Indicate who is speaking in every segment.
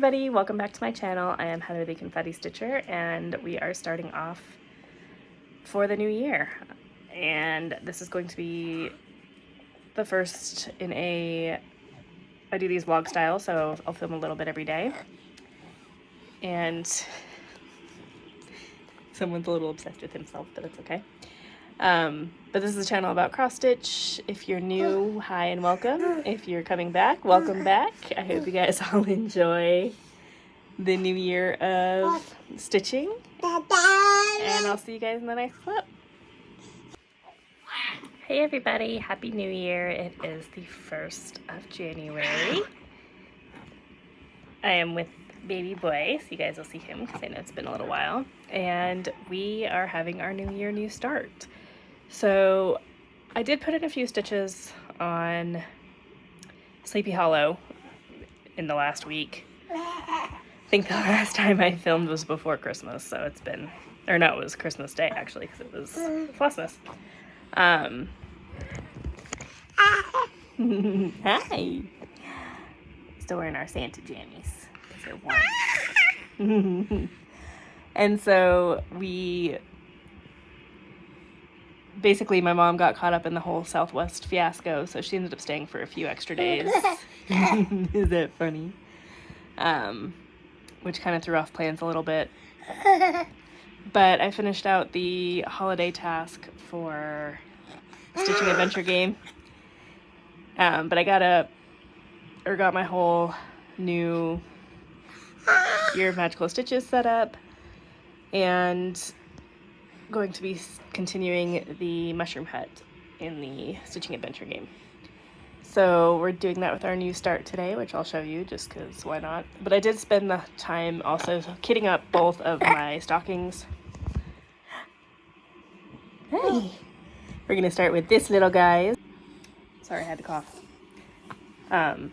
Speaker 1: everybody, welcome back to my channel. I am Heather the Confetti Stitcher, and we are starting off for the new year. And this is going to be the first in I do these vlog style, so I'll film a little bit every day. And someone's a little obsessed with himself, but it's okay. But this is a channel about cross stitch. If you're new, hi and welcome. If you're coming back, welcome back. I hope you guys all enjoy the new year of stitching. And I'll see you guys in the next clip. Hey everybody, Happy New Year. It is the 1st of January. I am with baby boy, so you guys will see him because I know it's been a little while. And we are having our new year, new start. So I did put in a few stitches on Sleepy Hollow in the last week. I think the last time I filmed was before Christmas, so it's been, or no, it was Christmas Day actually, because it was Flossmas. Hi! Still wearing our Santa jammies, because they're warm. And so basically my mom got caught up in the whole Southwest fiasco, so she ended up staying for a few extra days. Is that funny? Which kind of threw off plans a little bit. But I finished out the holiday task for Stitching Adventure game. But I got my whole new Year of Magical Stitches set up, and going to be continuing the Mushroom Hut in the Stitching Adventure game. So we're doing that with our new start today, which I'll show you just because why not. But I did spend the time also kitting up both of my stockings. Hey! We're going to start with this little guy. Sorry, I had to cough. I'm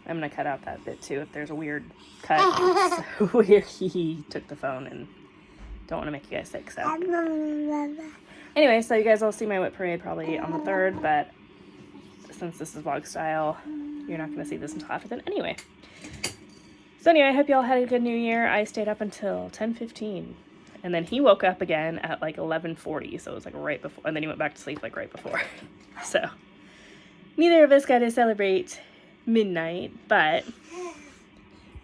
Speaker 1: going to cut out that bit too if there's a weird cut where he took the phone, and don't want to make you guys sick, so. Anyway, so you guys will see my whip parade probably on the 3rd, but since this is vlog style, you're not going to see this until after then anyway. So anyway, I hope y'all had a good new year. I stayed up until 10:15, and then he woke up again at like 11:40, so it was like right before, and then he went back to sleep like right before. So neither of us got to celebrate midnight, but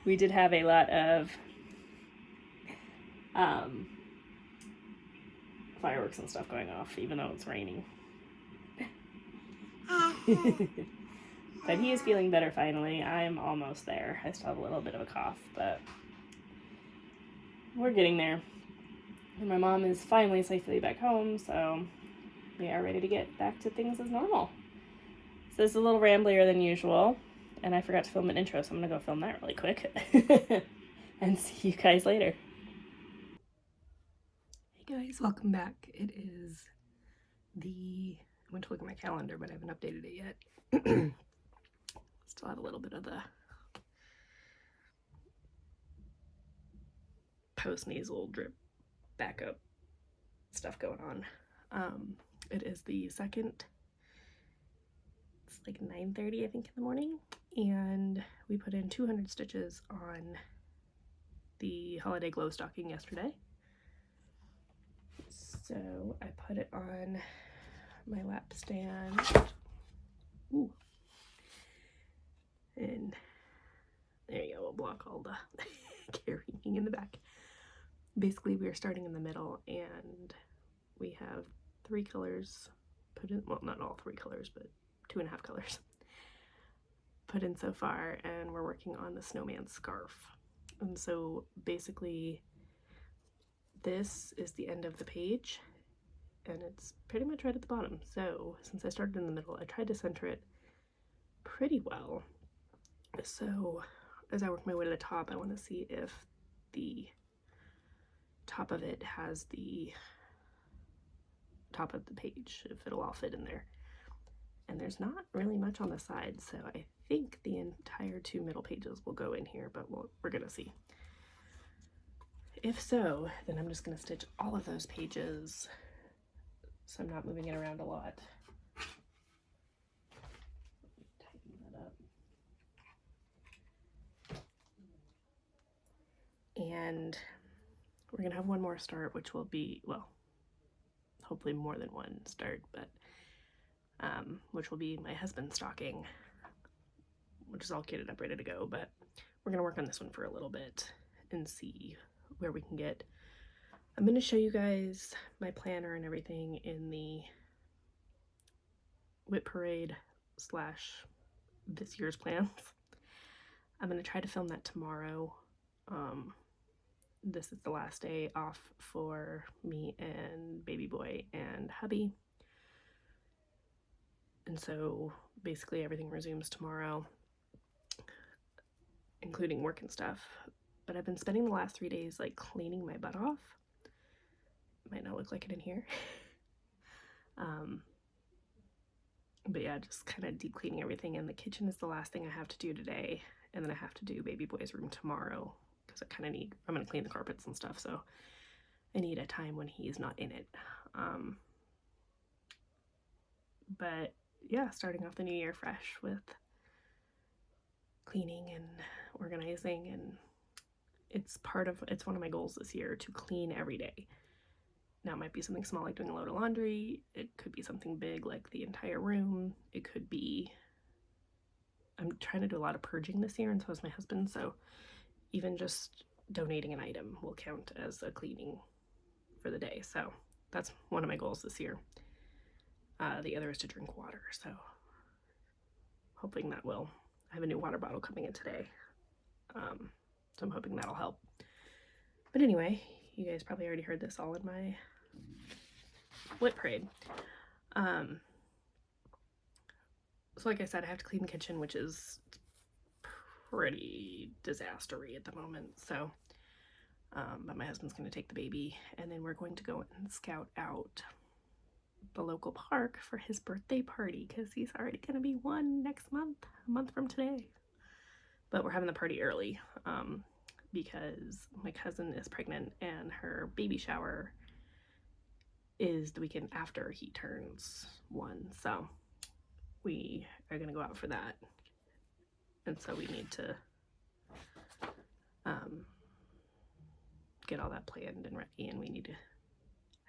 Speaker 1: we did have a lot of fireworks and stuff going off, even though it's raining. But he is feeling better finally. I'm almost there. I still have a little bit of a cough, but we're getting there. And my mom is finally safely back home, so we are ready to get back to things as normal. So this is a little ramblier than usual, and I forgot to film an intro, so I'm gonna go film that really quick. And see you guys later. Hey guys, welcome back. It is I went to look at my calendar, but I haven't updated it yet. Still have a little bit of the post-nasal drip backup stuff going on. It is the 2nd. It's like 9:30, I think, in the morning, and we put in 200 stitches on the holiday glow stocking yesterday. So I put it on my lap stand. Ooh. And there you go, we'll block all the carrying in the back. Basically, we are starting in the middle, and we have 3 colors put in, well, not all 3 colors, but 2.5 colors put in so far, and we're working on the snowman scarf. And so basically this is the end of the page, and it's pretty much right at the bottom. So since I started in the middle, I tried to center it pretty well. So as I work my way to the top, I want to see if the top of it has the top of the page, if it'll all fit in there. And there's not really much on the side, so I think the entire 2 middle pages will go in here, but we're gonna see. If so, then I'm just gonna stitch all of those pages so I'm not moving it around a lot. Tighten that up. And we're gonna have one more start, which will be, well, hopefully more than one start, but which will be my husband's stocking, which is all kitted up, ready to go. But we're gonna work on this one for a little bit and see where we can get. I'm gonna show you guys my planner and everything in the Whip Parade / this year's plans. I'm gonna try to film that tomorrow. This is the last day off for me and baby boy and hubby. And so basically everything resumes tomorrow, including work and stuff. But I've been spending the last 3 days like cleaning my butt off. Might not look like it in here. But yeah, just kind of deep cleaning everything. And the kitchen is the last thing I have to do today. And then I have to do baby boy's room tomorrow because I kind of need, I'm going to clean the carpets and stuff. So I need a time when he's not in it. But yeah, starting off the new year fresh with cleaning and organizing. And it's one of my goals this year to clean every day. Now, it might be something small like doing a load of laundry. It could be something big like the entire room. It could be, I'm trying to do a lot of purging this year, and so is my husband. So even just donating an item will count as a cleaning for the day. So that's one of my goals this year. The other is to drink water. So hoping that will. I have a new water bottle coming in today. So I'm hoping that'll help. But anyway, you guys probably already heard this all in my Whip Parade. So like I said, I have to clean the kitchen, which is pretty disastery at the moment. So, but my husband's going to take the baby, and then we're going to go and scout out the local park for his birthday party, because he's already going to be 1 next month, a month from today. But we're having the party early, because my cousin is pregnant and her baby shower is the weekend after he turns 1. So we are going to go out for that. And so we need to get all that planned and ready, and we need to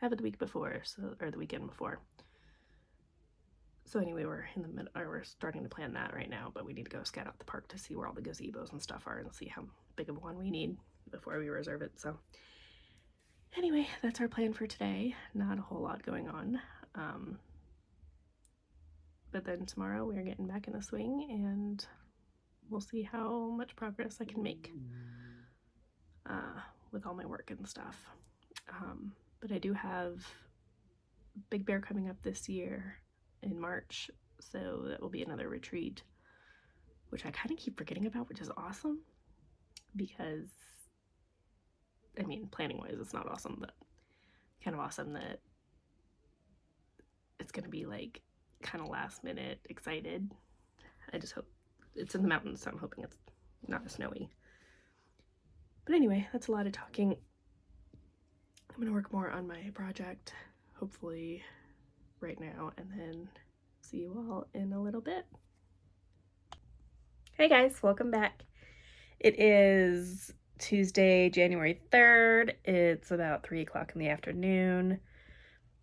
Speaker 1: have it the week before, or the weekend before. So anyway, we're starting to plan that right now, but we need to go scout out the park to see where all the gazebos and stuff are and see how big of one we need before we reserve it. So anyway, that's our plan for today. Not a whole lot going on. But then tomorrow we're getting back in the swing, and we'll see how much progress I can make with all my work and stuff. But I do have Big Bear coming up this year in March, so that will be another retreat, which I kind of keep forgetting about, which is awesome, because I mean, planning wise it's not awesome, but kind of awesome that it's gonna be like kind of last minute excited. I just hope it's in the mountains, so I'm hoping it's not as snowy. But anyway, that's a lot of talking. I'm gonna work more on my project, hopefully right now, and then see you all in a little bit. Hey guys, welcome back. It is Tuesday, January 3rd. It's about 3 o'clock in the afternoon.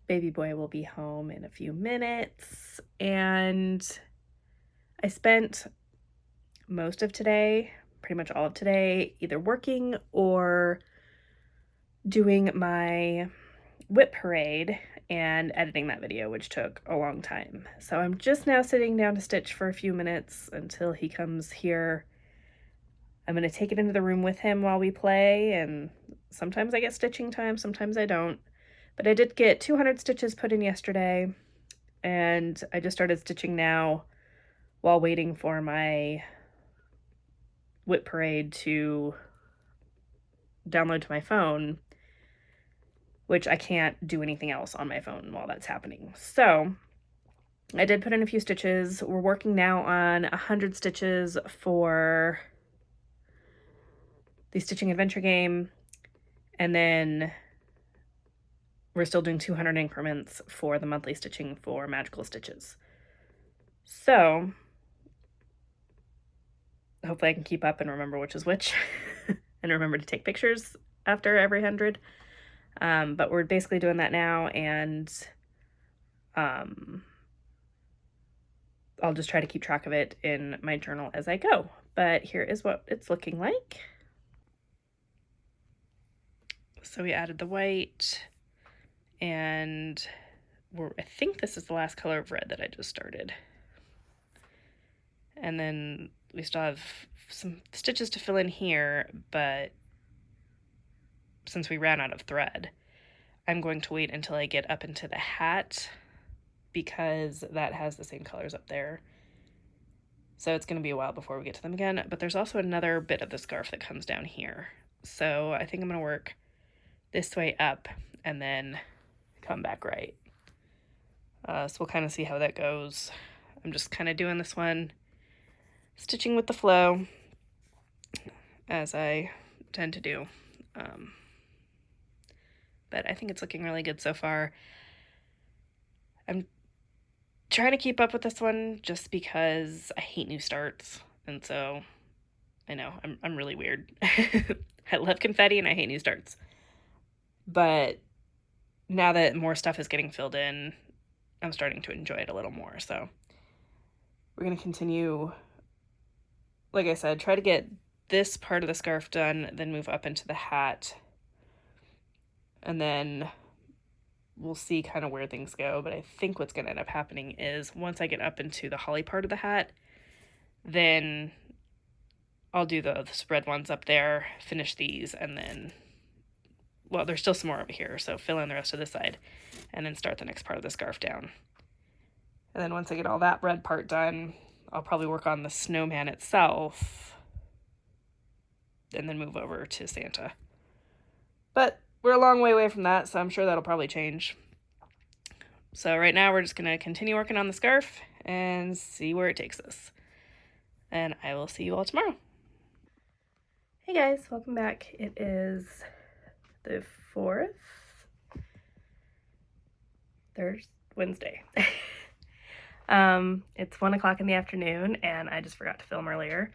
Speaker 1: Baby boy will be home in a few minutes, and I spent most of today, pretty much all of today, either working or doing my Whip Parade and editing that video, which took a long time. So I'm just now sitting down to stitch for a few minutes until he comes here. I'm going to take it into the room with him while we play, and sometimes I get stitching time, sometimes I don't. But I did get 200 stitches put in yesterday, and I just started stitching now while waiting for my Whip Parade to download to my phone, which I can't do anything else on my phone while that's happening. So I did put in a few stitches. We're working now on 100 stitches for the Stitching Adventure game, and then we're still doing 200 increments for the monthly stitching for Magical Stitches. So hopefully I can keep up and remember which is which and remember to take pictures after every 100. But we're basically doing that now, and I'll just try to keep track of it in my journal as I go. But here is what it's looking like. So we added the white, and I think this is the last color of red that I just started. And then we still have some stitches to fill in here, but since we ran out of thread, I'm going to wait until I get up into the hat, because that has the same colors up there. So it's going to be a while before we get to them again. But there's also another bit of the scarf that comes down here. So I think I'm going to work this way up and then come back right. So we'll kind of see how that goes. I'm just kind of doing this one, stitching with the flow, as I tend to do. But I think it's looking really good so far. I'm trying to keep up with this one just because I hate new starts, and so I know I'm really weird. I love confetti and I hate new starts, but now that more stuff is getting filled in, I'm starting to enjoy it a little more. So we're gonna continue, like I said, try to get this part of the scarf done, then move up into the hat, and then we'll see kind of where things go. But I think what's going to end up happening is once I get up into the holly part of the hat, then I'll do the spread ones up there, finish these, and then, well, there's still some more over here, so fill in the rest of this side, and then start the next part of the scarf down. And then once I get all that red part done, I'll probably work on the snowman itself, and then move over to Santa. But we're a long way away from that, so I'm sure that'll probably change. So right now we're just going to continue working on the scarf and see where it takes us. And I will see you all tomorrow. Hey guys, welcome back. It is the 4th, Wednesday. It's 1 o'clock in the afternoon, and I just forgot to film earlier.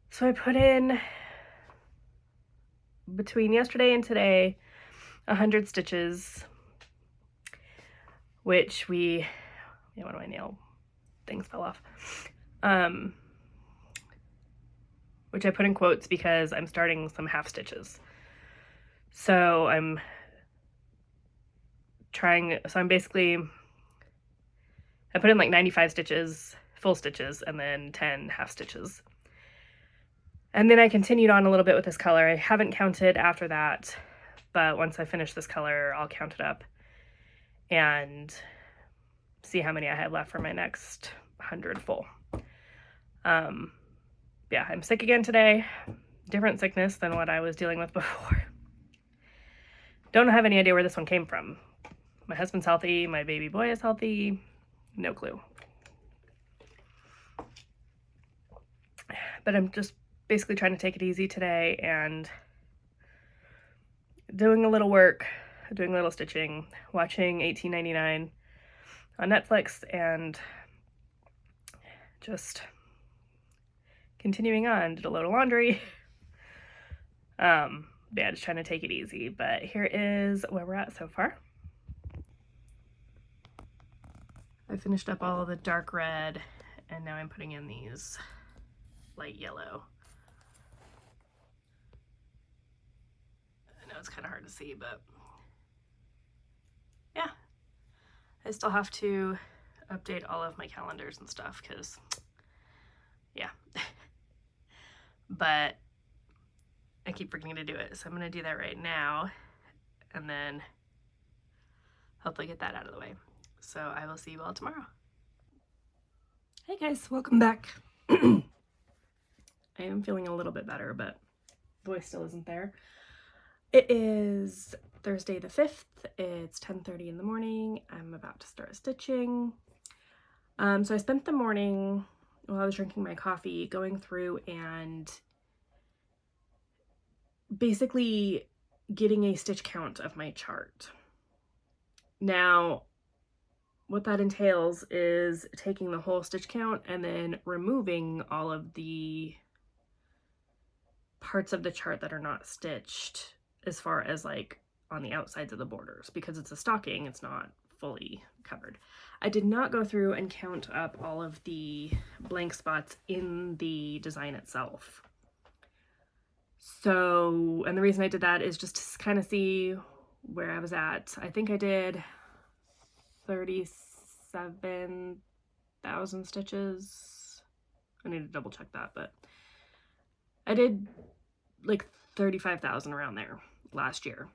Speaker 1: So I put in, between yesterday and today, 100 stitches, which one of my nail things fell off, which I put in quotes because I'm starting some half stitches. So I'm basically, I put in like 95 stitches, full stitches, and then 10 half stitches. And then I continued on a little bit with this color. I haven't counted after that, but once I finish this color, I'll count it up and see how many I have left for my next 100 full. Yeah, I'm sick again today. Different sickness than what I was dealing with before. Don't have any idea where this one came from. My husband's healthy, my baby boy is healthy, no clue. But I'm just basically trying to take it easy today and doing a little work, doing a little stitching, watching 1899 on Netflix, and just continuing on. Did a load of laundry. Yeah, just trying to take it easy. But here is where we're at so far. I finished up all of the dark red, and now I'm putting in these light yellow. I know it's kind of hard to see, but yeah. I still have to update all of my calendars and stuff because, yeah. But I keep forgetting to do it, so I'm going to do that right now and then hopefully get that out of the way. So I will see you all tomorrow. Hey guys, welcome back. I am feeling a little bit better, but voice still isn't there. It is Thursday the 5th. It's 10:30 in the morning. I'm about to start stitching. So I spent the morning while I was drinking my coffee going through and basically getting a stitch count of my chart. Now, what that entails is taking the whole stitch count and then removing all of the parts of the chart that are not stitched as far as like on the outsides of the borders, because it's a stocking, it's not fully covered. I did not go through and count up all of the blank spots in the design itself. So, and the reason I did that is just to kind of see where I was at. I think I did 37,000 stitches. I need to double check that, but I did like 35,000 around there last year.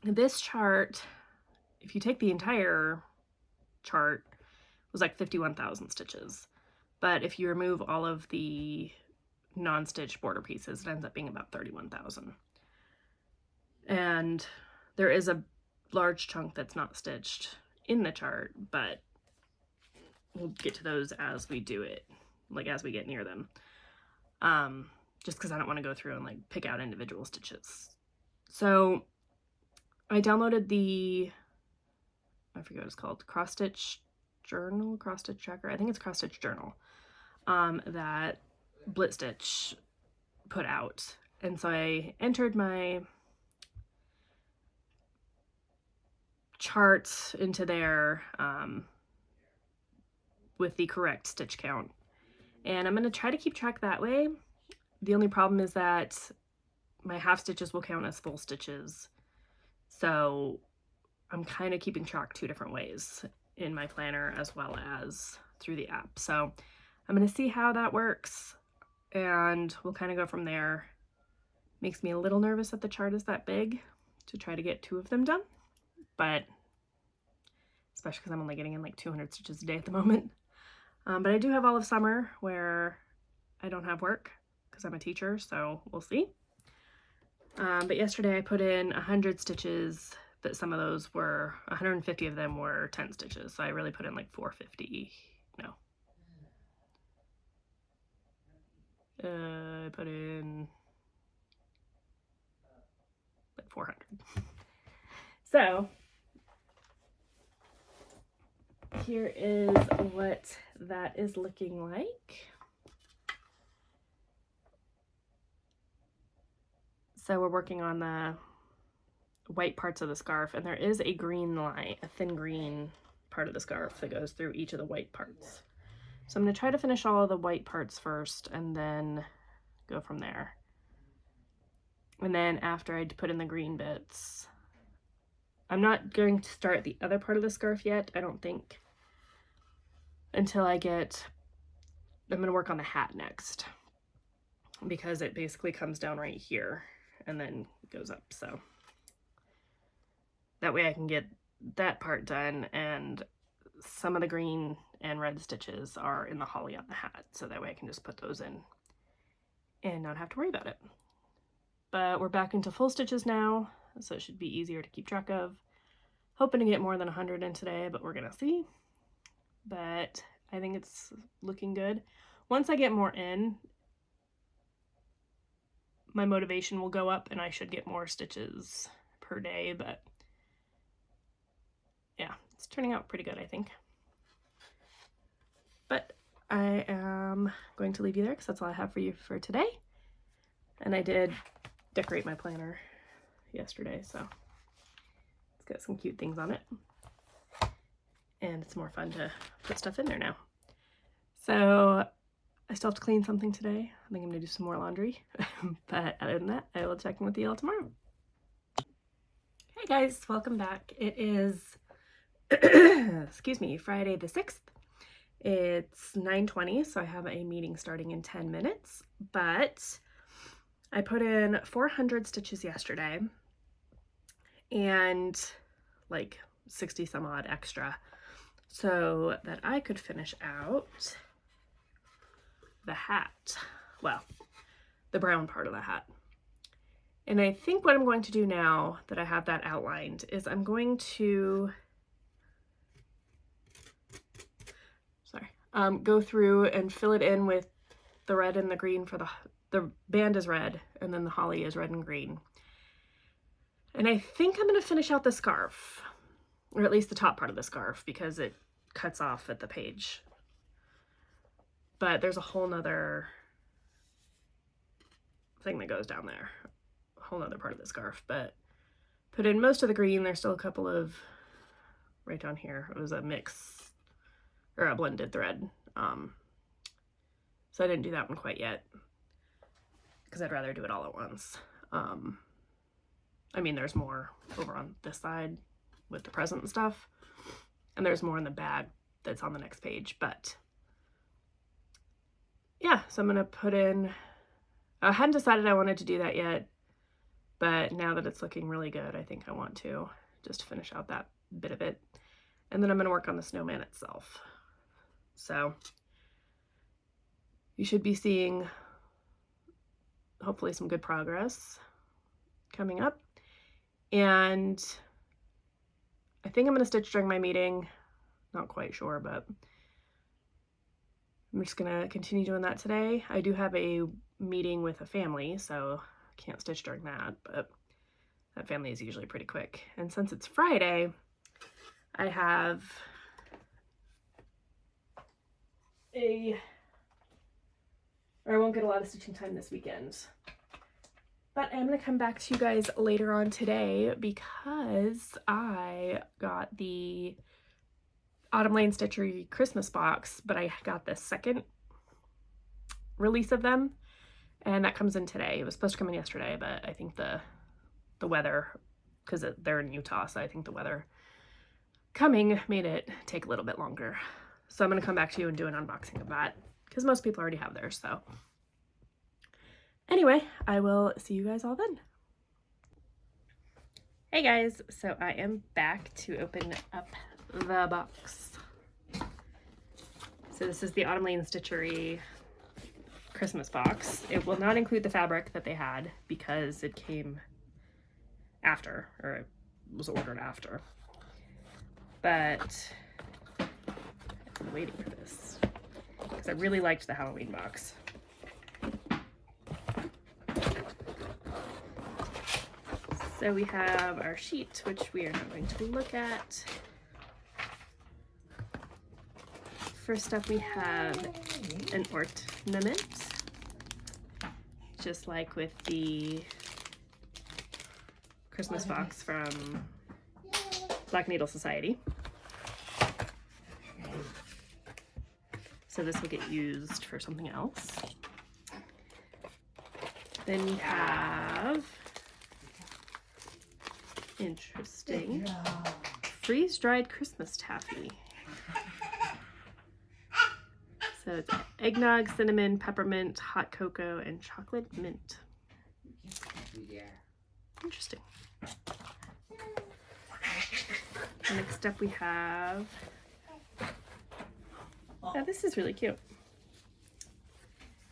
Speaker 1: This chart, if you take the entire chart, was like 51,000 stitches. But if you remove all of the non-stitched border pieces, it ends up being about 31,000. And there is a large chunk that's not stitched in the chart, but we'll get to those as we do it, like as we get near them. Just because I don't want to go through and like pick out individual stitches. So I downloaded the, I forget what it's called, cross stitch journal, cross stitch tracker. I think it's cross stitch journal that Blit Stitch put out. And so I entered my charts into there with the correct stitch count. And I'm going to try to keep track that way. The only problem is that my half stitches will count as full stitches. So I'm kind of keeping track two different ways in my planner as well as through the app. So I'm going to see how that works and we'll kind of go from there. Makes me a little nervous that the chart is that big to try to get two of them done, but especially because I'm only getting in like 200 stitches a day at the moment. But I do have all of summer where I don't have work because I'm a teacher, so we'll see. But yesterday I put in 100 stitches, but some of those were, 150 of them were 10 stitches. So I really put in like 450, no. I put in like 400. So here is what that is looking like. So we're working on the white parts of the scarf, and there is a green line, a thin green part of the scarf that goes through each of the white parts. So I'm going to try to finish all of the white parts first and then go from there. And then after I put in the green bits, I'm not going to start the other part of the scarf yet, I don't think, until I get, I'm going to work on the hat next, because it basically comes down right here and then goes up. So that way I can get that part done, and some of the green and red stitches are in the holly on the hat, so that way I can just put those in and not have to worry about it. But we're back into full stitches now, so it should be easier to keep track of. Hoping to get more than 100 in today, but we're gonna see. But I think it's looking good. Once I get more in, my motivation will go up and I should get more stitches per day, but yeah, it's turning out pretty good, I think. But I am going to leave you there because that's all I have for you for today. And I did decorate my planner yesterday, so it's got some cute things on it. And it's more fun to put stuff in there now. So I still have to clean something today. I think I'm gonna do some more laundry. But other than that, I will check in with you all tomorrow. Hey guys, welcome back. It is, excuse me, Friday the 6th. It's 9:20, so I have a meeting starting in 10 minutes, but I put in 400 stitches yesterday and like 60 some odd extra so that I could finish out the hat. Well, the brown part of the hat. And I think what I'm going to do now that I have that outlined is I'm going to go through and fill it in with the red and the green for the band is red and then the holly is red and green. And I think I'm going to finish out the scarf, or at least the top part of the scarf, because it cuts off at the page. But there's a whole nother thing that goes down there, a whole nother part of the scarf, but put in most of the green. There's still a couple of right down here. It was a mix or a blended thread. So I didn't do that one quite yet because I'd rather do it all at once. I mean, there's more over on this side with the present and stuff, and there's more in the bag that's on the next page, but yeah, so I'm gonna put in, I hadn't decided I wanted to do that yet, but now that it's looking really good, I think I want to just finish out that bit of it. And then I'm gonna work on the snowman itself. So you should be seeing hopefully some good progress coming up. And I think I'm gonna stitch during my meeting. Not quite sure, but I'm just gonna continue doing that today. I do have a meeting with a family, so I can't stitch during that, but that family is usually pretty quick. And since it's Friday, I have I won't get a lot of stitching time this weekend. But I'm gonna come back to you guys later on today because I got the Autumn Lane Stitchery Christmas box, but I got the second release of them, and that comes in today. It was supposed to come in yesterday, but I think the weather, because they're in Utah, so I think the weather coming made it take a little bit longer. So I'm going to come back to you and do an unboxing of that, because most people already have theirs. So anyway, I will see you guys all then. Hey guys, so I am back to open up the box. So this is the Autumn Lane Stitchery Christmas box. It will not include the fabric that they had because it came after, or it was ordered after. But I've been waiting for this because I really liked the Halloween box. So we have our sheet, which we are now going to look at. First up, we have an ornament, just like with the Christmas box from Black Needle Society. So this will get used for something else. Then we have, interesting, freeze-dried Christmas taffy. So it's eggnog, cinnamon, peppermint, hot cocoa, and chocolate mint. Interesting. Next up we have, oh, this is really cute.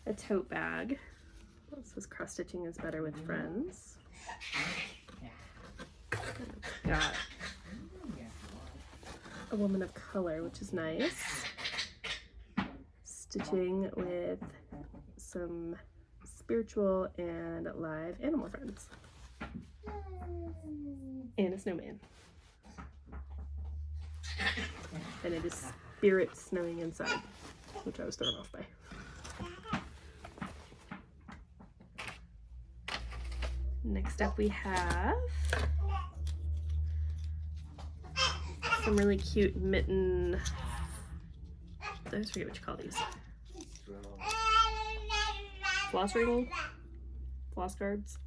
Speaker 1: A tote bag. This says cross stitching is better with friends. Got a woman of color, which is nice. Stitching with some spiritual and live animal friends. And a snowman. And it is spirit snowing inside, which I was thrown off by. Next up we have some really cute mitten, I always forget what you call these. Floss guards.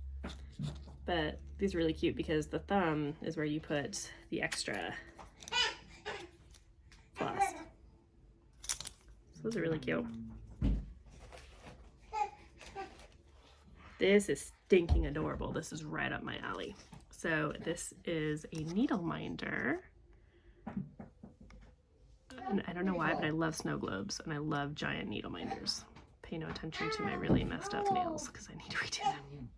Speaker 1: But these are really cute because the thumb is where you put the extra floss. So those are really cute. This is stinking adorable. This is right up my alley. So this is a needle minder. And I don't know why, but I love snow globes and I love giant needle minders. Pay no attention to my really messed up nails because I need to redo them.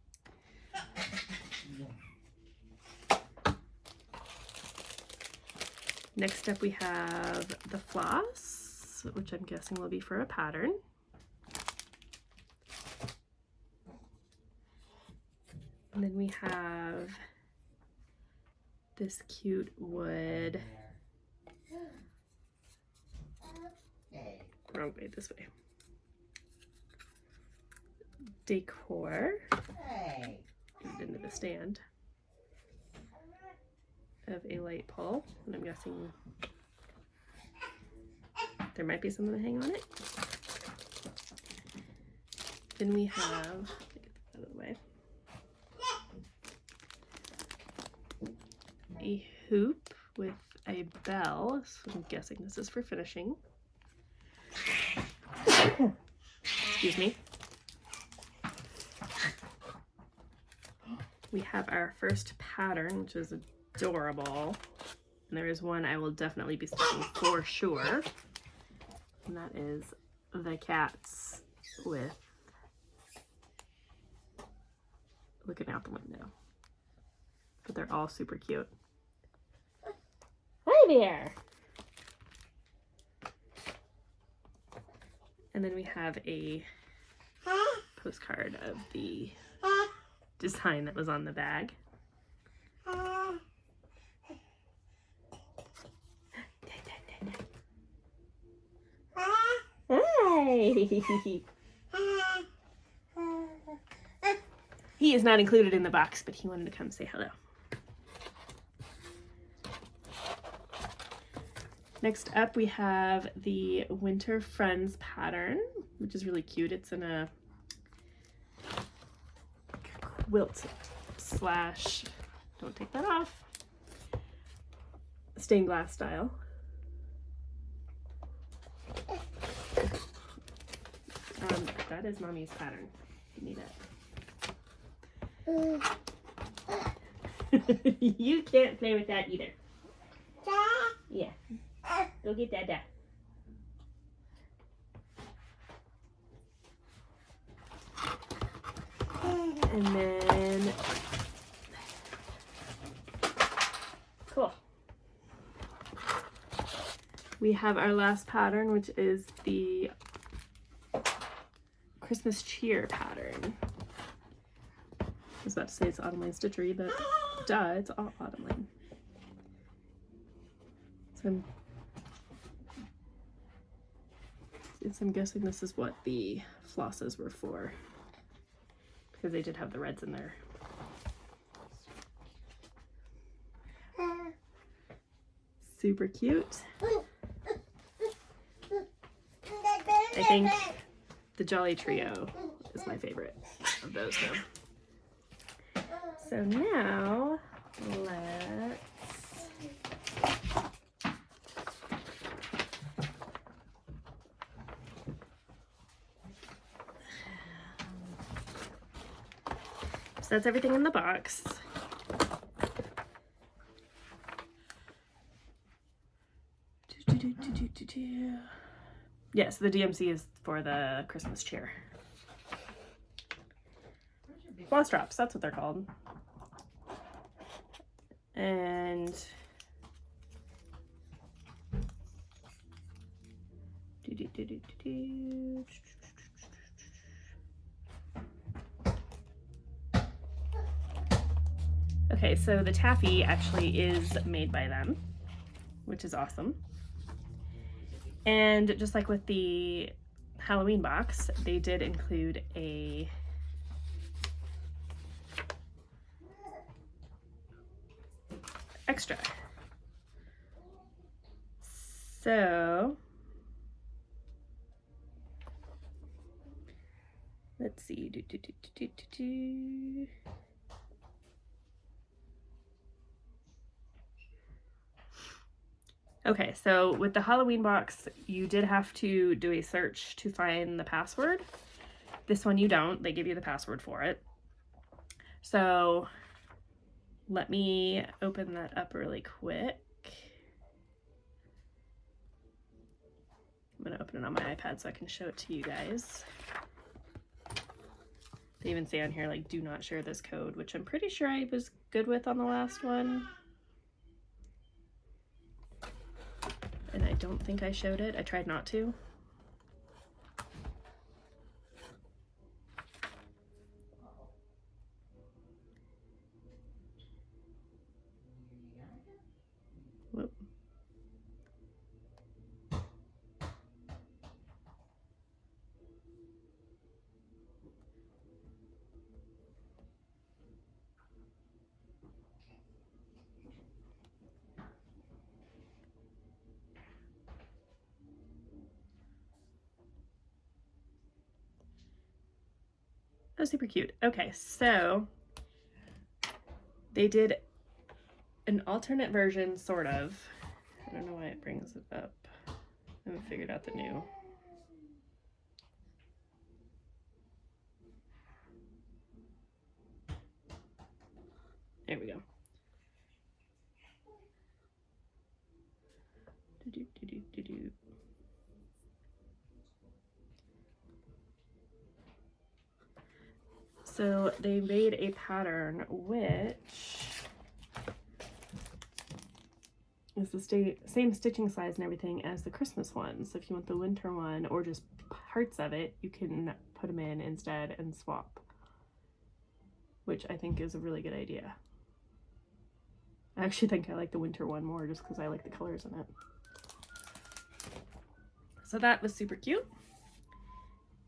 Speaker 1: Next up we have the floss, which I'm guessing will be for a pattern. And then we have this cute wood. Wrong way, this way. decor. Get it into the stand of a light pole, and I'm guessing there might be something to hang on it. Then we have, let me get that out of the way, a hoop with a bell, so I'm guessing this is for finishing. Excuse me. We have our first pattern, which is adorable. And there is one I will definitely be stitching for sure. And that is the cats with looking out the window. But they're all super cute. Hi there! And then we have a postcard of the design that was on the bag. Hi! He is not included in the box, but he wanted to come say hello. Next up, we have the Winter Friends pattern, which is really cute. It's in a quilt slash, don't take that off, stained glass style. That is Mommy's pattern. Give me that. You can't play with that either. Yeah. Go get Dada. And then, cool. We have our last pattern, which is the Christmas cheer pattern. I was about to say it's Autumn Line Stitchery, but duh, it's all Autumn Line. So I'm guessing this is what the flosses were for, because they did have the reds in there. Super cute. I think the Jolly Trio is my favorite of those though. So now let's so that's everything in the box. Yes, the DMC is for the Christmas cheer. Floss drops, that's what they're called. And okay, so the taffy actually is made by them, which is awesome. And just like with the Halloween box, they did include a extra. So let's see. Okay, so with the Halloween box, you did have to do a search to find the password. This one you don't. They give you the password for it. So let me open that up really quick. I'm going to open it on my iPad so I can show it to you guys. They even say on here, like, do not share this code, which I'm pretty sure I was good with on the last one. And I don't think I showed it. I tried not to. Whoop. was super cute. Okay, so they did an alternate version, sort of. I don't know why it brings it up. I haven't figured out the new. There we go. So they made a pattern which is the same stitching size and everything as the Christmas one. So if you want the winter one or just parts of it, you can put them in instead and swap, which I think is a really good idea. I actually think I like the winter one more just because I like the colors in it. So that was super cute.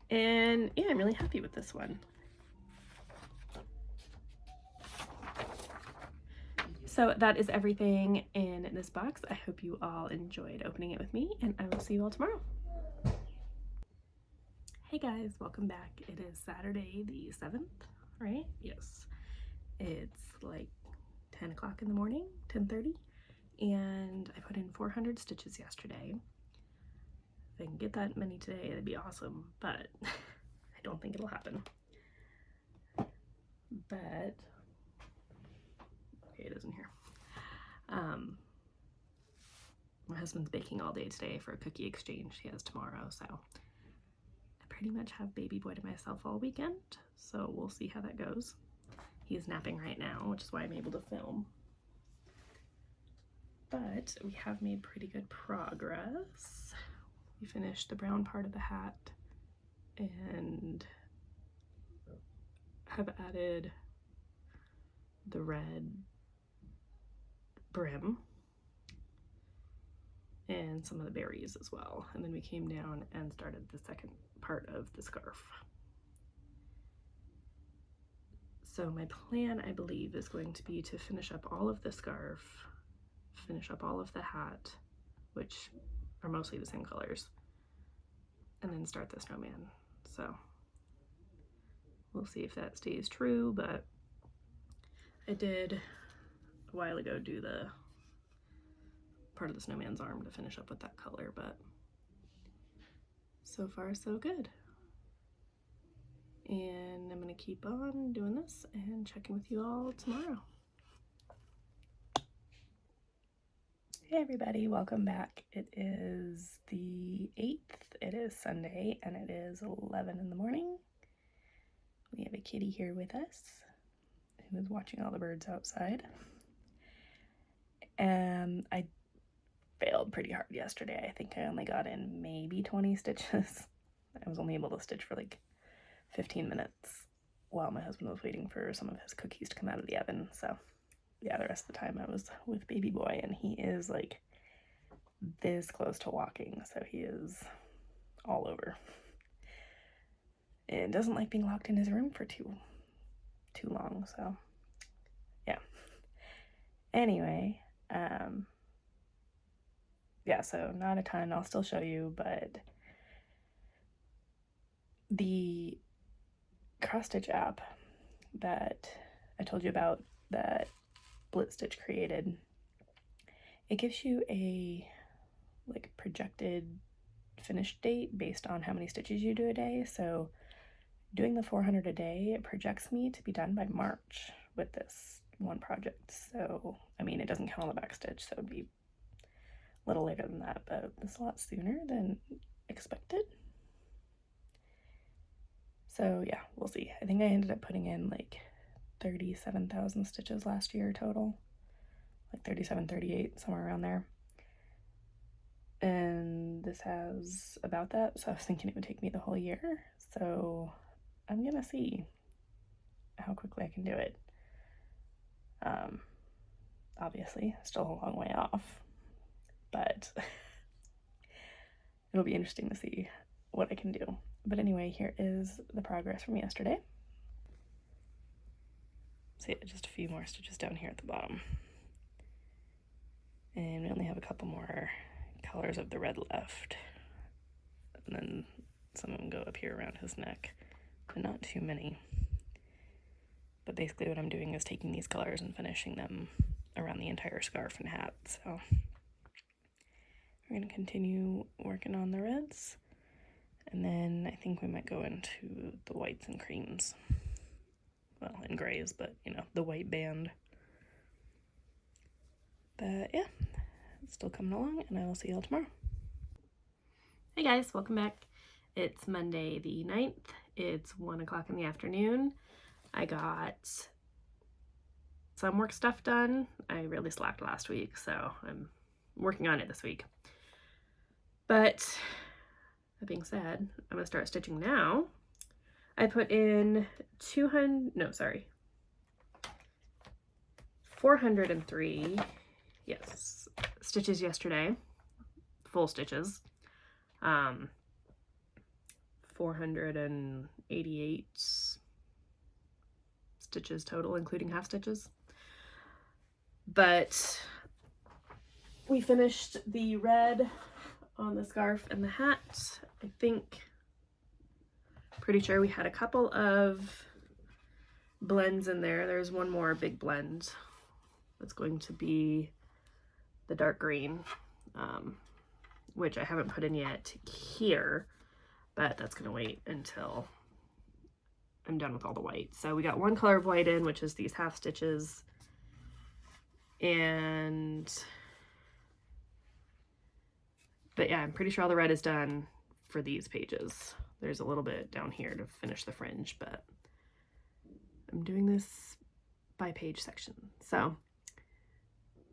Speaker 1: And yeah, I'm really happy with this one. So that is everything in this box. I hope you all enjoyed opening it with me, and I will see you all tomorrow. Hey guys, welcome back. It is Saturday the 7th, right? Yes. It's like 10 o'clock in the morning, 10:30, and I put in 400 stitches yesterday. If I can get that many today, that'd be awesome, but I don't think it'll happen. But okay, it isn't here. My husband's baking all day today for a cookie exchange he has tomorrow, so I pretty much have baby boy to myself all weekend, so we'll see how that goes. He's napping right now, which is why I'm able to film. But we have made pretty good progress. We finished the brown part of the hat and have added the red brim and some of the berries as well. And then we came down and started the second part of the scarf. So my plan, I believe, is going to be to finish up all of the scarf, finish up all of the hat, which are mostly the same colors, and then start the snowman. So we'll see if that stays true, but I did a while ago do the part of the snowman's arm to finish up with that color, but so far so good. And I'm gonna keep on doing this and checking with you all tomorrow. Hey everybody, welcome back. It is the 8th, it is Sunday, and it is 11 in the morning. We have a kitty here with us who is watching all the birds outside. And I failed pretty hard yesterday. I think I only got in maybe 20 stitches. I was only able to stitch for like 15 minutes while my husband was waiting for some of his cookies to come out of the oven. So yeah, the rest of the time I was with baby boy, and he is like this close to walking, so he is all over and doesn't like being locked in his room for too long. So yeah, anyway, yeah, so not a ton. I'll still show you, but the cross stitch app that I told you about that Blitz Stitch created, it gives you a like projected finish date based on how many stitches you do a day. So doing the 400 a day, it projects me to be done by March with this one project. So I mean, it doesn't count on the back stitch, so it would be a little later than that, but it's a lot sooner than expected. So yeah, we'll see. I think I ended up putting in like 37,000 stitches last year total, like 37, 38, somewhere around there. And this has about that, so I was thinking it would take me the whole year. So I'm gonna see how quickly I can do it. Obviously, still a long way off, but it'll be interesting to see what I can do. But anyway, here is the progress from yesterday. So yeah, just a few more stitches down here at the bottom. And we only have a couple more colors of the red left. And then some of them go up here around his neck, but not too many. But basically what I'm doing is taking these colors and finishing them around the entire scarf and hat. So we're going to continue working on the reds. And then I think we might go into the whites and creams. Well, and grays, but you know, the white band. But yeah, it's still coming along, and I will see y'all tomorrow. Hey guys, welcome back. It's Monday the 9th. It's 1 o'clock in the afternoon. I got some work stuff done. I really slacked last week, so I'm working on it this week. But that being said, I'm gonna start stitching now. I put in 403, yes, stitches yesterday, full stitches. 488 stitches total, including half stitches. But we finished the red on the scarf and the hat. I think, pretty sure we had a couple of blends in there. There's one more big blend that's going to be the dark green, which I haven't put in yet here, but that's gonna wait until I'm done with all the white. So we got one color of white in, which is these half stitches, but yeah, I'm pretty sure all the red is done for these pages. There's a little bit down here to finish the fringe, but I'm doing this by page section. So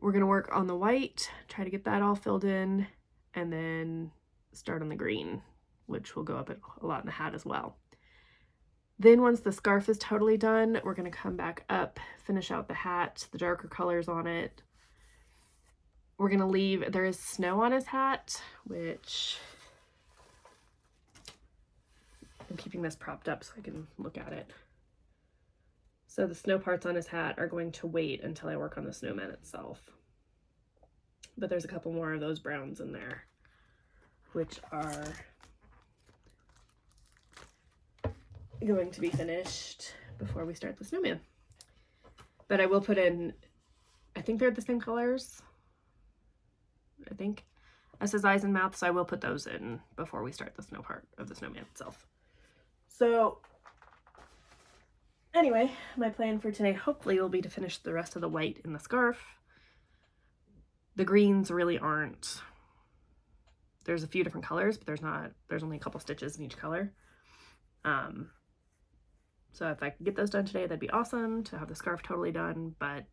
Speaker 1: we're gonna work on the white, try to get that all filled in, and then start on the green, which will go up a lot in the hat as well. Then once the scarf is totally done, we're gonna come back up, finish out the hat, the darker colors on it. We're gonna leave, there is snow on his hat, which I'm keeping this propped up so I can look at it. So the snow parts on his hat are going to wait until I work on the snowman itself. But there's a couple more of those browns in there, which are going to be finished before we start the snowman. But I will put in, I think they're the same colors, I think, as his eyes and mouth, so I will put those in before we start the snow part of the snowman itself. So anyway, my plan for today hopefully will be to finish the rest of the white in the scarf. The greens really aren't, there's a few different colors, but there's only a couple stitches in each color. So if I could get those done today, that'd be awesome to have the scarf totally done, but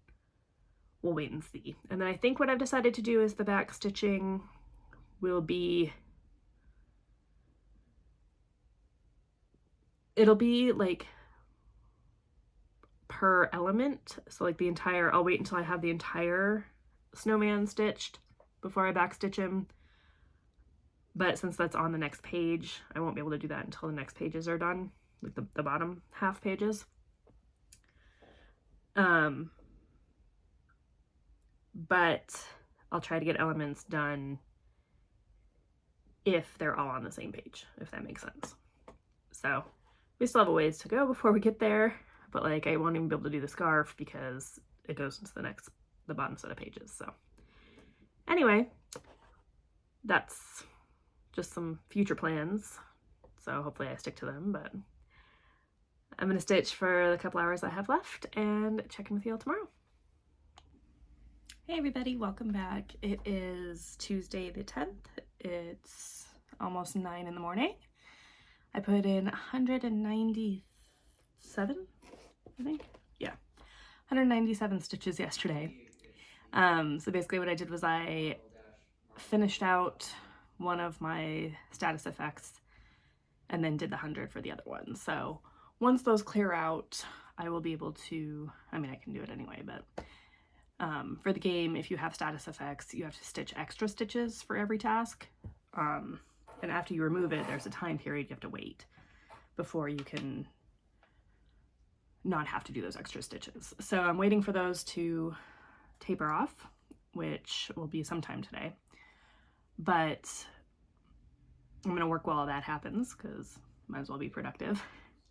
Speaker 1: we'll wait and see. And then I think what I've decided to do is the back stitching will be, it'll be like per element. So like the entire, I'll wait until I have the entire snowman stitched before I back stitch him. But since that's on the next page, I won't be able to do that until the next pages are done, like the bottom half pages. But I'll try to get elements done if they're all on the same page, if that makes sense. So we still have a ways to go before we get there, but like I won't even be able to do the scarf because it goes into the bottom set of pages. So anyway, that's just some future plans. So hopefully I stick to them, but I'm gonna stitch for the couple hours I have left and check in with you all tomorrow. Hey everybody, welcome back. It is Tuesday the 10th. It's almost 9 in the morning. I put in 197, I think. Yeah, 197 stitches yesterday. So basically what I did was I finished out one of my status effects and then did the 100 for the other one. So once those clear out, I will be able to, I mean, I can do it anyway, but for the game, if you have status effects, you have to stitch extra stitches for every task. And after you remove it, there's a time period you have to wait before you can not have to do those extra stitches. So I'm waiting for those to taper off, which will be sometime today. But I'm gonna work while that happens because might as well be productive.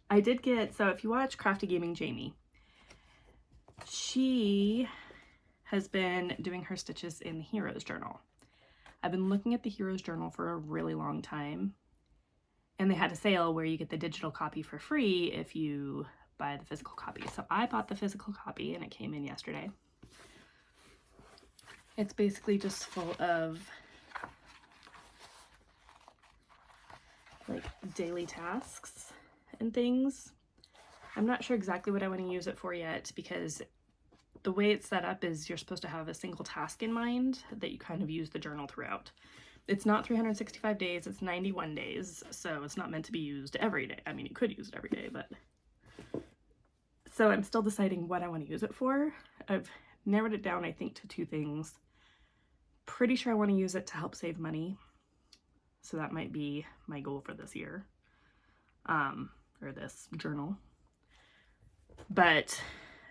Speaker 1: I did get, so if you watch Crafty Gaming Jamie, She has been doing her stitches in the Heroes Journal. I've been looking at the Heroes Journal for a really long time, and they had a sale where you get the digital copy for free if you buy the physical copy. So I bought the physical copy and it came in yesterday. It's basically just full of like daily tasks and things. I'm not sure exactly what I want to use it for yet, because the way it's set up is you're supposed to have a single task in mind that you kind of use the journal throughout. It's not 365 days, it's 91 days, so it's not meant to be used every day. I mean, you could use it every day, but... So I'm still deciding what I want to use it for. I've narrowed it down, I think, to 2 things. Pretty sure I want to use it to help save money. So that might be my goal for this year. Or this journal. But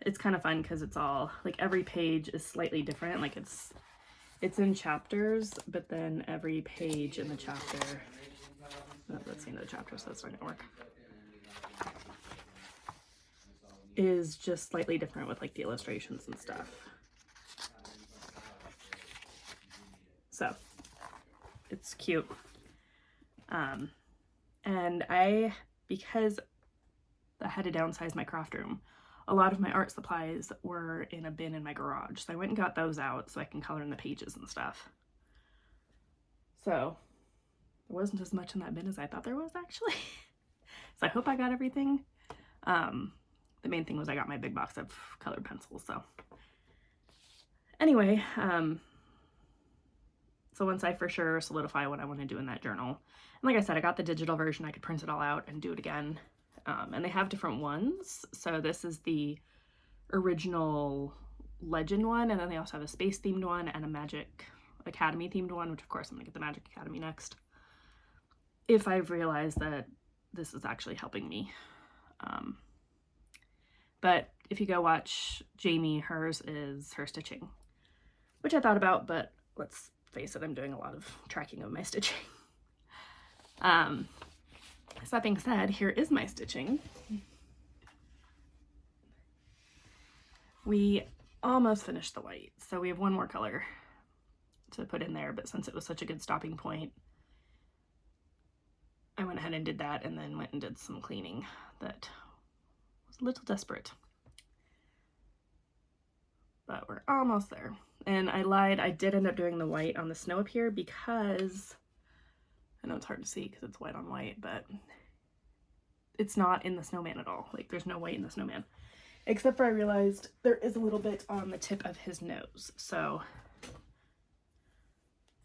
Speaker 1: it's kind of fun because it's all, like, every page is slightly different. Like, it's in chapters, but then every page in the chapter... Oh, that's the end of the chapter, so that's not going to work. Is just slightly different with like the illustrations and stuff. So it's cute. And because I had to downsize my craft room, a lot of my art supplies were in a bin in my garage. So I went and got those out so I can color in the pages and stuff. So there wasn't as much in that bin as I thought there was, actually. So I hope I got everything. The main thing was I got my big box of colored pencils, so. Anyway, so once I for sure solidify what I want to do in that journal, and like I said, I got the digital version, I could print it all out and do it again. And they have different ones, so this is the original Legend one, and then they also have a space themed one and a Magic Academy themed one, which of course I'm gonna get the Magic Academy next, if I've realized that this is actually helping me. But if you go watch Jamie, hers is her stitching, which I thought about, but let's face it, I'm doing a lot of tracking of my stitching. So that being said, here is my stitching. We almost finished the white, so we have one more color to put in there, but since it was such a good stopping point, I went ahead and did that, and then went and did some cleaning that was a little desperate. But we're almost there. And I lied, I did end up doing the white on the snow up here because, I know it's hard to see because it's white on white, but it's not in the snowman at all. Like, there's no white in the snowman. Except for I realized there is a little bit on the tip of his nose. So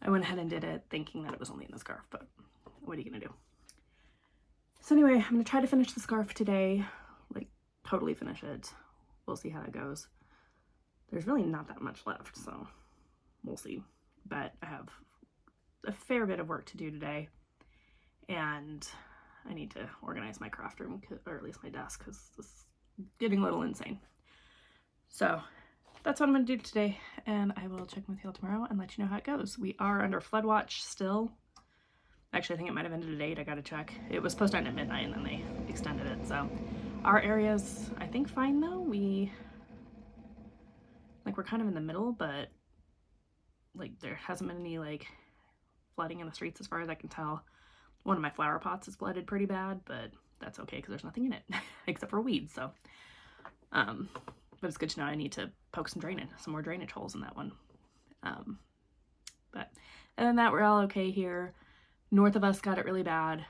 Speaker 1: I went ahead and did it thinking that it was only in the scarf, but what are you gonna do? So anyway, I'm gonna try to finish the scarf today, like totally finish it. We'll see how it goes. There's really not that much left, so we'll see. But I have a fair bit of work to do today, and I need to organize my craft room, or at least my desk, because this is getting a little insane. So that's what I'm going to do today, and I will check with you all tomorrow and let you know how it goes. We are under flood watch still. Actually, I think it might have ended at 8. I got to check. It was supposed to end at midnight, and then they extended it. So our area's, I think, fine though. We're kind of in the middle, but like there hasn't been any like flooding in the streets as far as I can tell. One of my flower pots is flooded pretty bad, but that's okay because there's nothing in it except for weeds. So, but it's good to know I need to poke some more drainage holes in that one. But other than that, we're all okay here. North of us got it really bad.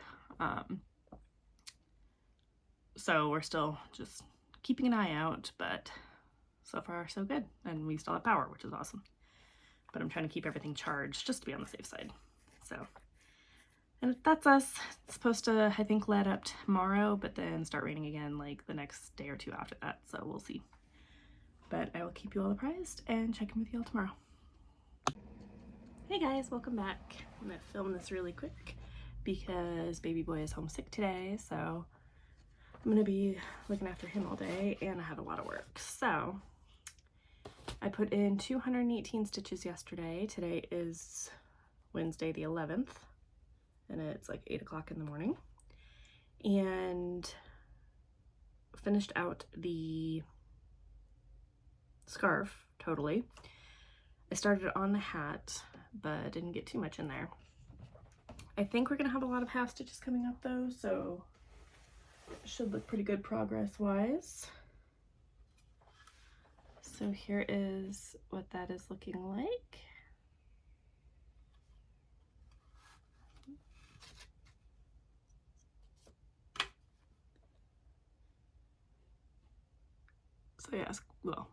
Speaker 1: So we're still just keeping an eye out, but so far so good. And we still have power, which is awesome. But I'm trying to keep everything charged just to be on the safe side. So, and that's us. It's supposed to, I think, let up tomorrow, but then start raining again like the next day or 2 after that. So we'll see. But I will keep you all apprised and check in with you all tomorrow. Hey guys, welcome back. I'm gonna film this really quick because baby boy is homesick today, so I'm gonna be looking after him all day and I have a lot of work. So I put in 218 stitches yesterday. Today is Wednesday the 11th and it's like 8 o'clock in the morning, and finished out the scarf, totally. I started on the hat, but didn't get too much in there. I think we're gonna have a lot of half stitches coming up though, so it should look pretty good progress-wise. So here is what that is looking like. So yeah, well,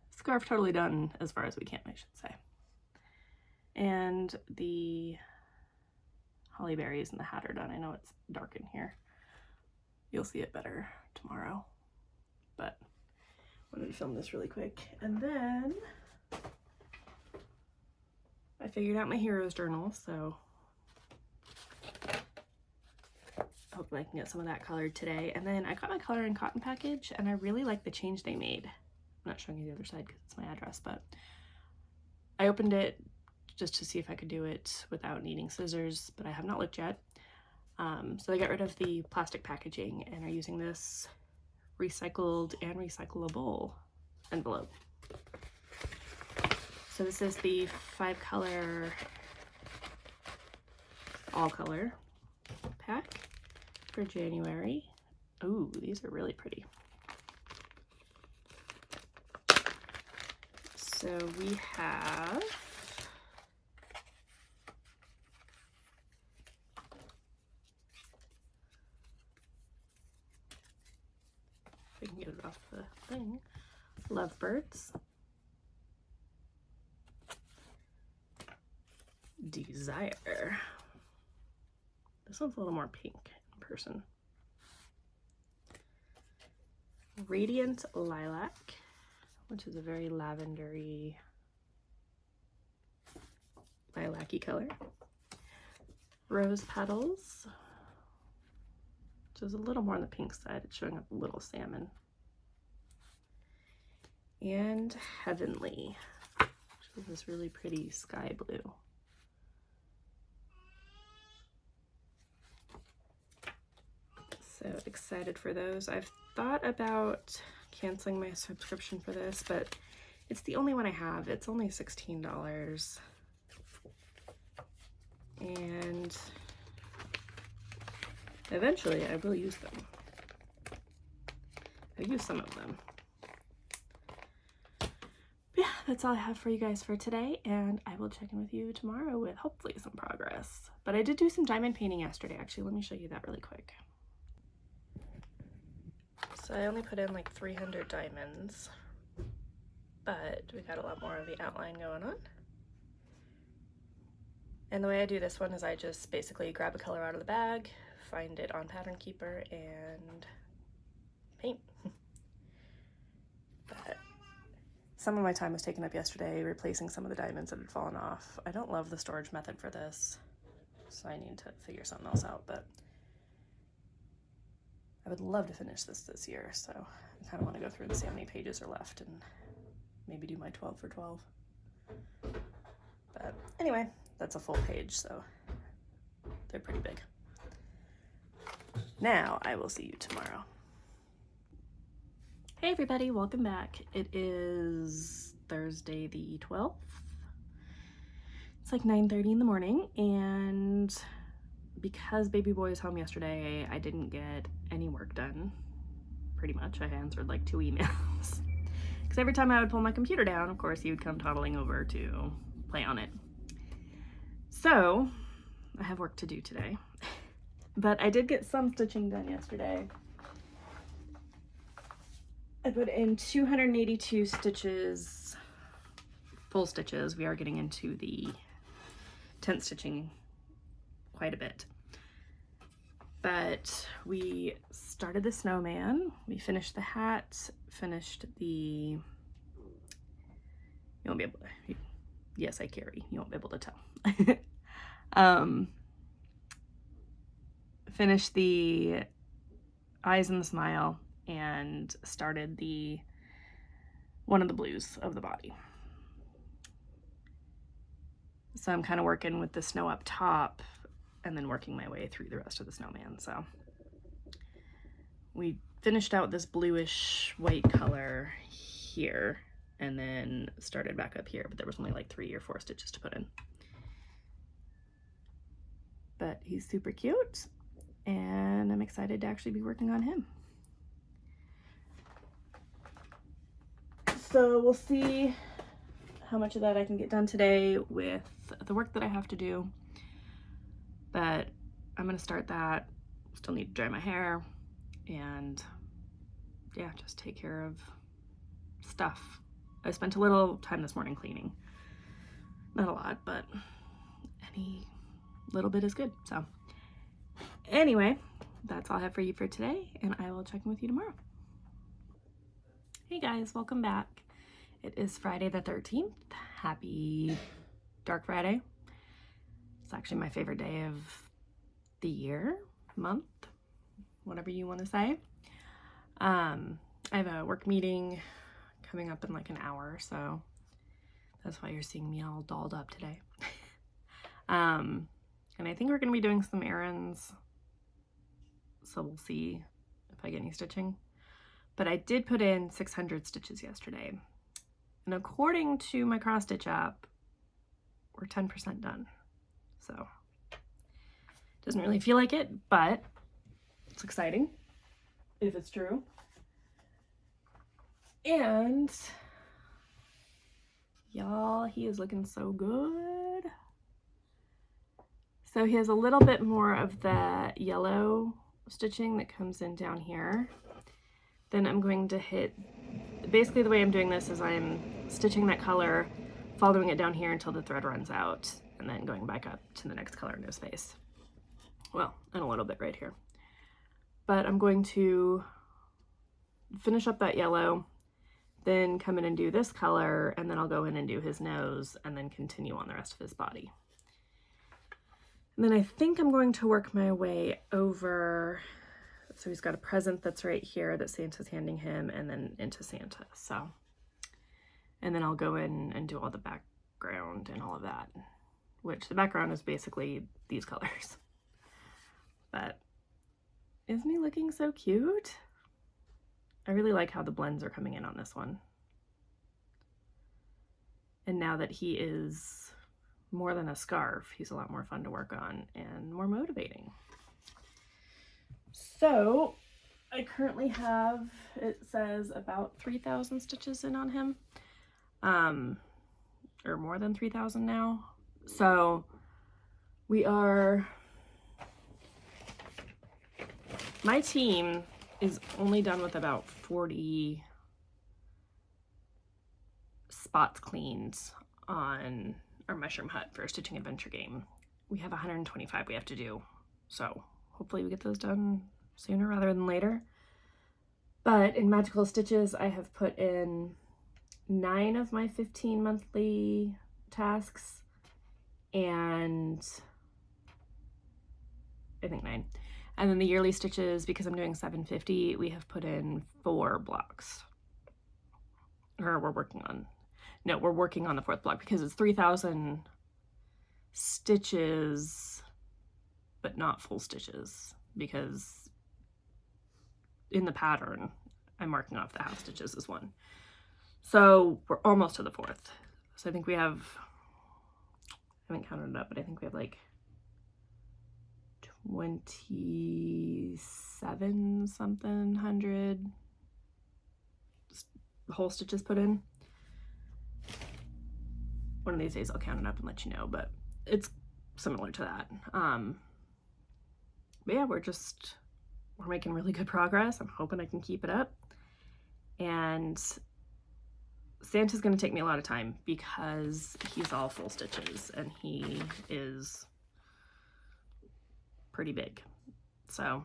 Speaker 1: scarf totally done as far as we can, I should say. And the holly berries and the hat are done. I know it's dark in here. You'll see it better tomorrow, but I wanted to film this really quick. And then I figured out my hero's journal, so hopefully I can get some of that colored today. And then I got my color in cotton package, and I really like the change they made. I'm not showing you the other side because it's my address, but I opened it just to see if I could do it without needing scissors, but I have not looked yet. So I got rid of the plastic packaging and are using this recycled and recyclable envelope. So this is the 5-color all color pack for January. Ooh, these are really pretty. So we have if I can get it off the thing. Lovebirds. Desire. This one's a little more pink in person. Radiant Lilac, which is a very lavendery, lilac-y color. Rose Petals, which is a little more on the pink side. It's showing up a little salmon. And Heavenly, which is this really pretty sky blue. So excited for those. I've thought about canceling my subscription for this, but it's the only one I have. It's only $16. And eventually I will use them. I've used some of them. But yeah, that's all I have for you guys for today, and I will check in with you tomorrow with hopefully some progress. But I did do some diamond painting yesterday, actually. Let me show you that really quick. So I only put in like 300 diamonds, but we got a lot more of the outline going on. And the way I do this one is I just basically grab a color out of the bag, find it on Pattern Keeper, and paint. But some of my time was taken up yesterday replacing some of the diamonds that had fallen off. I don't love the storage method for this, so I need to figure something else out, but I would love to finish this year, so I kind of want to go through and see how many pages are left and maybe do my 12 for 12. But anyway, that's a full page, so they're pretty big. Now I will see you tomorrow. Hey everybody, welcome back. It is Thursday the 12th. It's like 9:30 in the morning, and because baby boy was home yesterday, I didn't get any work done, pretty much. I answered like 2 emails. Because every time I would pull my computer down, of course, he would come toddling over to play on it. So, I have work to do today. But I did get some stitching done yesterday. I put in 282 stitches, full stitches. We are getting into the tent stitching quite a bit. But we started the snowman, we finished the hat, finished the, you won't be able to, yes I carry, you won't be able to tell. Finished the eyes and the smile, and started one of the blues of the body. So I'm kind of working with the snow up top and then working my way through the rest of the snowman. So we finished out this bluish white color here, and then started back up here, but there was only like 3 or 4 stitches to put in. But he's super cute, and I'm excited to actually be working on him. So we'll see how much of that I can get done today with the work that I have to do. But I'm gonna start that. Still need to dry my hair and yeah, just take care of stuff. I spent a little time this morning cleaning. Not a lot, but any little bit is good. So anyway, that's all I have for you for today, and I will check in with you tomorrow. Hey guys, welcome back. It is Friday the 13th. Happy Dark Friday. It's actually my favorite day of the year, month, whatever you want to say. I have a work meeting coming up in like an hour, so that's why you're seeing me all dolled up today. And I think we're going to be doing some errands, so we'll see if I get any stitching. But I did put in 600 stitches yesterday, and according to my cross stitch app, we're 10% done. So doesn't really feel like it, but it's exciting if it's true. And y'all, he is looking so good. So he has a little bit more of the yellow stitching that comes in down here. Then I'm going to hit, basically the way I'm doing this is I'm stitching that color, following it down here until the thread runs out, and then going back up to the next color in his face. Well, and a little bit right here. But I'm going to finish up that yellow, then come in and do this color, and then I'll go in and do his nose, and then continue on the rest of his body. And then I think I'm going to work my way over, so he's got a present that's right here that Santa's handing him, and then into Santa. So, and then I'll go in and do all the background and all of that, which the background is basically these colors. But isn't he looking so cute? I really like how the blends are coming in on this one. And now that he is more than a scarf, he's a lot more fun to work on and more motivating. So I currently have, it says about 3,000 stitches in on him, or more than 3,000 now. So we are, my team is only done with about 40 spots cleaned on our mushroom hut for a stitching adventure game. We have 125 we have to do, so hopefully we get those done sooner rather than later. But in Magical Stitches, I have put in 9 of my 15 monthly tasks, and I think 9. And then the yearly stitches, because I'm doing 750, we have put in 4 blocks. Or we're working on the 4th block, because it's 3,000 stitches, but not full stitches, because in the pattern, I'm marking off the half stitches as one. So we're almost to the 4th. So I think we have, I haven't counted it up, but I think we have like 27 something hundred whole stitches put in. One of these days I'll count it up and let you know, but it's similar to that. But yeah, we're making really good progress. I'm hoping I can keep it up. And Santa's gonna take me a lot of time because he's all full stitches and he is pretty big. So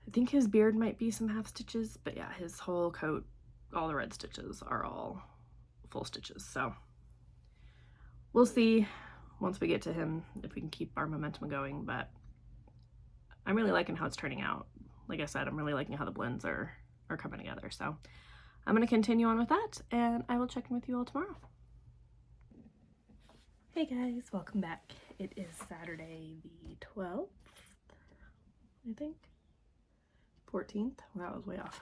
Speaker 1: I think his beard might be some half stitches, but yeah, his whole coat, all the red stitches are all full stitches. So we'll see once we get to him if we can keep our momentum going, but I'm really liking how it's turning out. Like I said, I'm really liking how the blends are coming together. So I'm going to continue on with that, and I will check in with you all tomorrow. Hey guys, welcome back. It is Saturday the 12th, I think. 14th? Well, that was way off.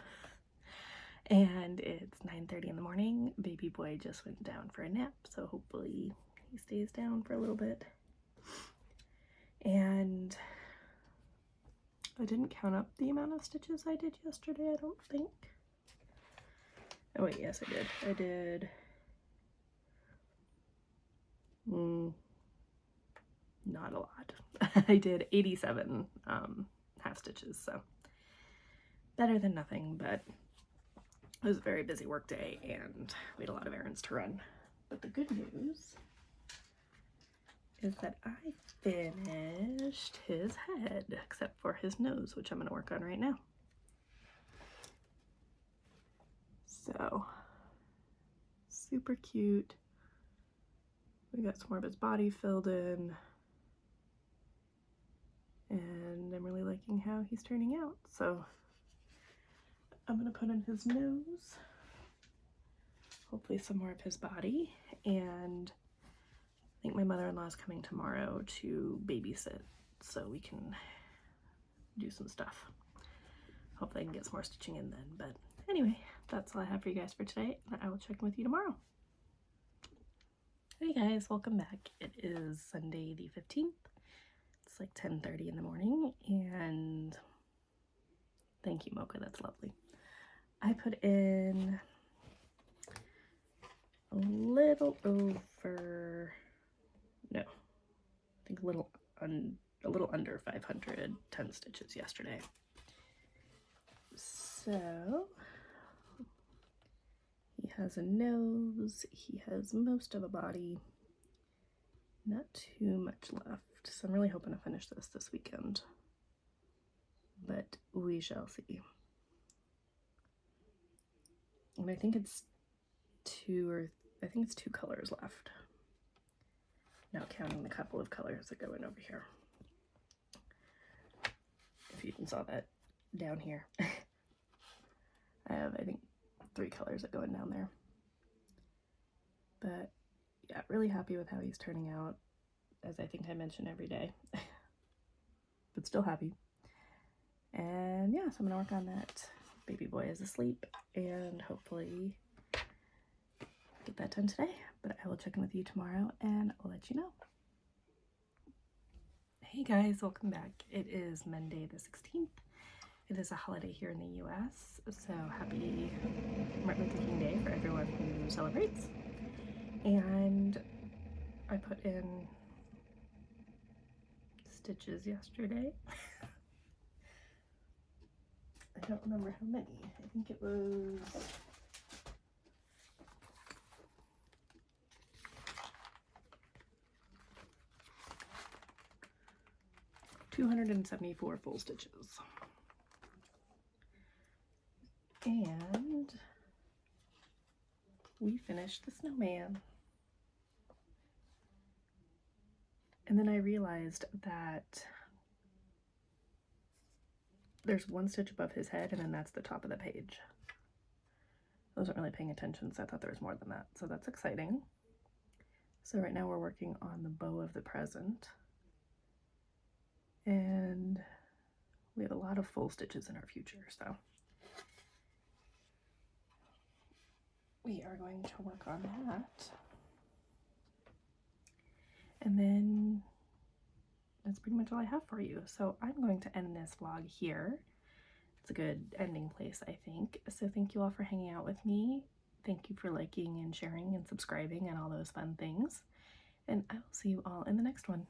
Speaker 1: And it's 9:30 in the morning. Baby boy just went down for a nap, so hopefully he stays down for a little bit. And I didn't count up the amount of stitches I did yesterday, I don't think. Oh wait, yes I did. I did not a lot. I did 87 half stitches, so better than nothing, but it was a very busy work day and we had a lot of errands to run. But the good news is that I finished his head, except for his nose, which I'm going to work on right now. So, super cute. We got some more of his body filled in. And I'm really liking how he's turning out. So, I'm going to put in his nose, hopefully some more of his body, and I think my mother-in-law is coming tomorrow to babysit, so we can do some stuff. Hopefully I can get some more stitching in then, but anyway, that's all I have for you guys for today, and I will check in with you tomorrow. Hey guys, welcome back. It is Sunday the 15th. It's like 10:30 in the morning, and thank you, Mocha, that's lovely. I put in a little over, no, I think a little under 510 stitches yesterday. So he has a nose, he has most of a body, not too much left. So I'm really hoping to finish this weekend, but we shall see. And I think it's two colors left. Not counting the couple of colors that go in over here. If you even saw that down here. I have, I think, 3 colors that go in down there. But yeah, really happy with how he's turning out, as I think I mention every day. But still happy. And yeah, so I'm gonna work on that. Baby boy is asleep, and hopefully get that done today. But I will check in with you tomorrow, and I'll let you know. Hey guys, welcome back. It is Monday the 16th. It is a holiday here in the US, so happy Martin Luther King Day for everyone who celebrates. And I put in stitches yesterday. I don't remember how many. I think it was 274 full stitches. And we finished the snowman. And then I realized that there's one stitch above his head, and then that's the top of the page. I wasn't really paying attention, so I thought there was more than that. So that's exciting. So right now we're working on the bow of the present. And we have a lot of full stitches in our future, so we are going to work on that. And then that's pretty much all I have for you. So I'm going to end this vlog here. It's a good ending place, I think. So thank you all for hanging out with me. Thank you for liking and sharing and subscribing and all those fun things. And I will see you all in the next one.